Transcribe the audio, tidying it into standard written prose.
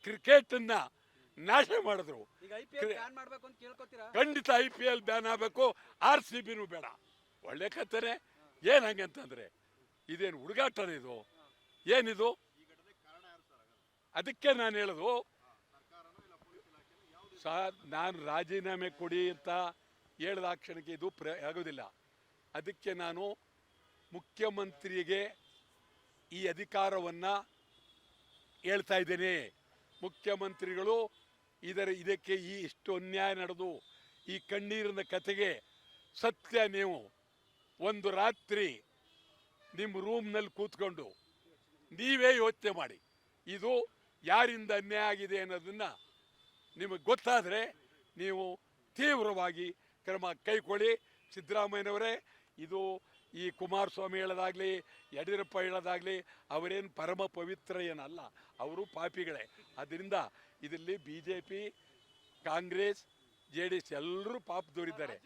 ಕ್ರಿಕೆಟನ್ನ ನಾಶ ಮಾಡಿದ್ರು. ಈಗ IPL ಬ್ಯಾನ್ ಮಾಡಬೇಕು ಅಂತ ಕೇಳ್ಕೊತೀರಾ? ಖಂಡಿತ IPL ಬ್ಯಾನ್ ಆಗಬೇಕು. RCBನೂ ಬೇಡ. ಒಳ್ಳೆ ಕತ್ತನೆ. ಏನು ಹಂಗೆ ಅಂತಂದರೆ ಇದೇನು ಹುಡುಗಾಟನ ಇದು? ಏನಿದು? ಅದಕ್ಕೆ ನಾನು ಹೇಳೋದು ನಾನು ರಾಜೀನಾಮೆ ಕೊಡಿ ಅಂತ ಹೇಳಿದ ಕ್ಷಣಕ್ಕೆ ಇದು ಆಗೋದಿಲ್ಲ. ಅದಕ್ಕೆ ನಾನು ಮುಖ್ಯಮಂತ್ರಿಗೆ ಈ ಅಧಿಕಾರವನ್ನು ಹೇಳ್ತಾ ಇದ್ದೇನೆ. ಮುಖ್ಯಮಂತ್ರಿಗಳು ಇದಕ್ಕೆ ಇಷ್ಟು ಅನ್ಯಾಯ ನಡೆದು ಈ ಕಣ್ಣೀರಿನ ಕತೆಗೆ ಸತ್ಯ ನೀವು ಒಂದು ರಾತ್ರಿ ನಿಮ್ಮ ರೂಮ್ನಲ್ಲಿ ಕೂತ್ಕೊಂಡು ನೀವೇ ಯೋಚನೆ ಮಾಡಿ, ಇದು ಯಾರಿಂದ ಅನ್ಯಾಯ ಆಗಿದೆ ಅನ್ನೋದನ್ನು ನಿಮಗೆ ಗೊತ್ತಾದರೆ ನೀವು ತೀವ್ರವಾಗಿ ಕ್ರಮ ಕೈಗೊಳ್ಳಿ. ಸಿದ್ದರಾಮಯ್ಯನವರೇ, ಇದು ಈ ಕುಮಾರಸ್ವಾಮಿ ಹೇಳೋದಾಗಲಿ ಯಡಿಯೂರಪ್ಪ ಹೇಳೋದಾಗಲಿ ಅವರೇನು ಪರಮ ಪವಿತ್ರ ಏನಲ್ಲ, ಅವರು ಪಾಪಿಗಳೇ. ಅದರಿಂದ ಇದರಲ್ಲಿ BJP, ಕಾಂಗ್ರೆಸ್, JDS ಎಲ್ಲರೂ ಪಾಪದವರಿದ್ದಾರೆ.